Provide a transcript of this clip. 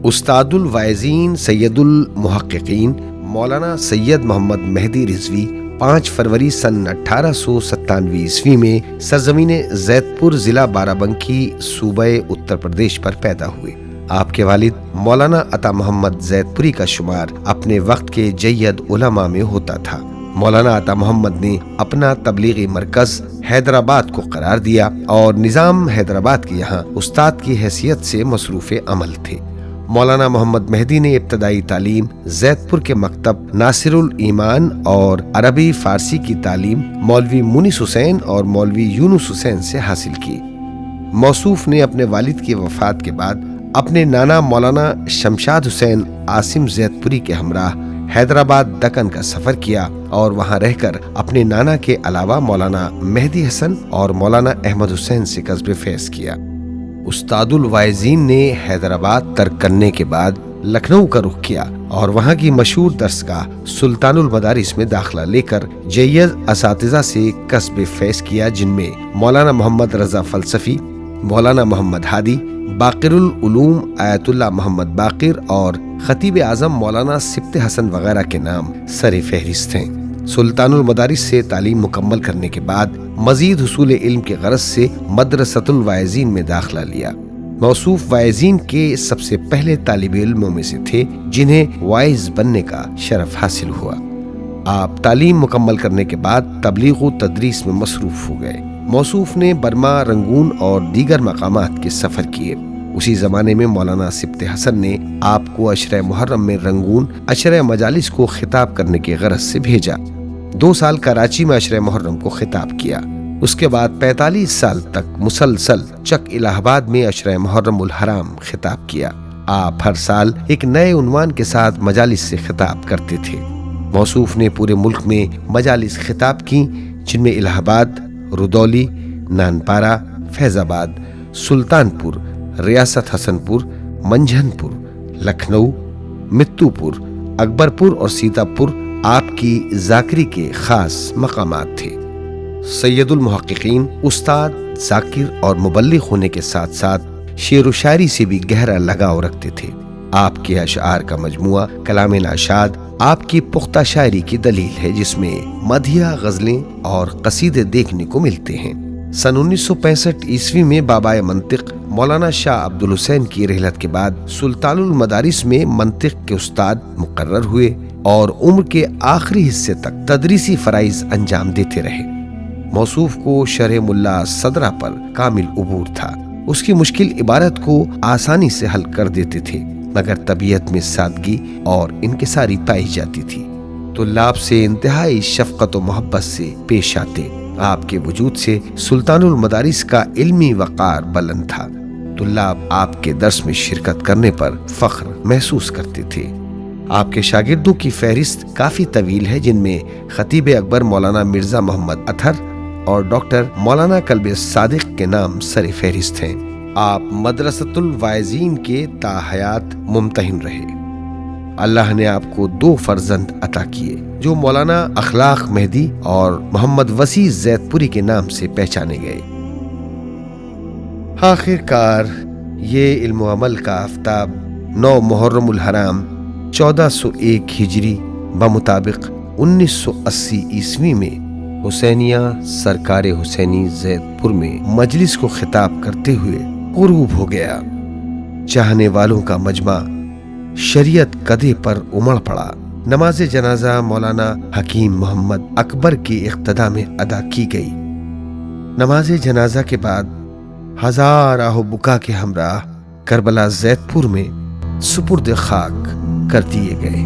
استاد الواعظین سید المحققین مولانا سید محمد مہدی رضوی 5 فروری سن 1897 میں سرزمین زید پور ضلع بارہ بنکی صوبہ اتر پردیش پر پیدا ہوئے۔ آپ کے والد مولانا عطا محمد زید پوری کا شمار اپنے وقت کے جید علماء میں ہوتا تھا۔ مولانا عطا محمد نے اپنا تبلیغی مرکز حیدرآباد کو قرار دیا اور نظام حیدرآباد کے یہاں استاد کی حیثیت سے مصروف عمل تھے۔ مولانا محمد مہدی نے ابتدائی تعلیم زید پور کے مکتب ناصر الایمان اور عربی فارسی کی تعلیم مولوی مونس حسین اور مولوی یونس حسین سے حاصل کی۔ موصوف نے اپنے والد کی وفات کے بعد اپنے نانا مولانا شمشاد حسین عاصم زید پوری کے ہمراہ حیدرآباد دکن کا سفر کیا اور وہاں رہ کر اپنے نانا کے علاوہ مولانا مہدی حسن اور مولانا احمد حسین سے کسب فیض کیا۔ استاد الواعظین نے حیدرآباد ترک کرنے کے بعد لکھنؤ کا رخ کیا اور وہاں کی مشہور درسگاہ سلطان المدارس میں داخلہ لے کر جید اساتذہ سے کسب فیض کیا، جن میں مولانا محمد رضا فلسفی، مولانا محمد ہادی، باقر العلوم آیت اللہ محمد باقر اور خطیب اعظم مولانا سبط حسن وغیرہ کے نام سر فہرست ہیں۔ سلطان المدارس سے تعلیم مکمل کرنے کے بعد مزید حصول علم کے غرض سے مدرسۃ الواعظین میں داخلہ لیا۔ موصوف واعظین کے سب سے پہلے طالب علموں میں سے تھے جنہیں واعظ بننے کا شرف حاصل ہوا۔ آپ تعلیم مکمل کرنے کے بعد تبلیغ و تدریس میں مصروف ہو گئے۔ موصوف نے برما، رنگون اور دیگر مقامات کے سفر کیے۔ اسی زمانے میں مولانا سبط حسن نے آپ کو عشرہ محرم میں رنگون عشرہ مجالس کو خطاب کرنے کے غرض سے بھیجا۔ 2 سال کراچی میں عشرہ محرم کو خطاب کیا۔ اس کے بعد 45 سال تک مسلسل چک الہ آباد میں عشرہ محرم الحرام خطاب کیا۔ آپ ہر سال ایک نئے عنوان کے ساتھ مجالس سے خطاب کرتے تھے۔ موصوف نے پورے ملک میں مجالس خطاب کی، جن میں الہ آباد، رودولی، نانپارہ، فیض آباد، سلطان پور، ریاست حسن پور، منجھن پور، لکھنؤ، متو پور، اکبر پور اور سیتا پور آپ کی ذاکری کے خاص مقامات تھے۔ سید المحققین استاد، ذاکر اور مبلغ ہونے کے ساتھ ساتھ شعر و شاعری سے بھی گہرا لگاؤ رکھتے تھے۔ آپ کے اشعار کا مجموعہ کلام ناشاد آپ کی پختہ شاعری کی دلیل ہے، جس میں مدحیہ، غزلیں اور قصیدے دیکھنے کو ملتے ہیں۔ سن 1965 میں بابائے منطق مولانا شاہ عبد الحسین کی رحلت کے بعد سلطان المدارس میں منطق کے استاد مقرر ہوئے اور عمر کے آخری حصے تک تدریسی فرائض انجام دیتے رہے۔ موصوف کو شرح ملا صدرہ پر کامل عبور تھا۔ اس کی مشکل عبارت کو آسانی سے حل کر دیتے تھے، مگر طبیعت میں سادگی اور انکساری پائی جاتی تھی۔ طلاب سے انتہائی شفقت و محبت سے پیش آتے۔ آپ کے وجود سے سلطان المدارس کا علمی وقار بلند تھا۔ طلاب آپ کے درس میں شرکت کرنے پر فخر محسوس کرتے تھے۔ آپ کے شاگردوں کی فہرست کافی طویل ہے، جن میں خطیب اکبر مولانا مرزا محمد اطہر اور ڈاکٹر مولانا کلب صادق کے نام سر فہرست ہیں۔ آپ مدرسۃ الواعظین کے تا حیات ممتحن رہے۔ اللہ نے آپ کو 2 فرزند عطا کیے جو مولانا اخلاق مہدی اور محمد وسیع زید پوری کے نام سے پہچانے گئے۔ آخر کار یہ علم و عمل کا آفتاب 9 محرم الحرام 1401 ہجری بمطابق 1980 عیسوی میں حسینیہ سرکار حسینی زید پور میں مجلس کو خطاب کرتے ہوئے غروب ہو گیا۔ چاہنے والوں کا مجمع شریعت قدے پر امڑ پڑا۔ نماز جنازہ مولانا حکیم محمد اکبر کی اقتدا میں ادا کی گئی۔ نماز جنازہ کے بعد ہزار آہ و بکا کے ہمراہ کربلا زید پور میں سپرد خاک کر دیے گئے۔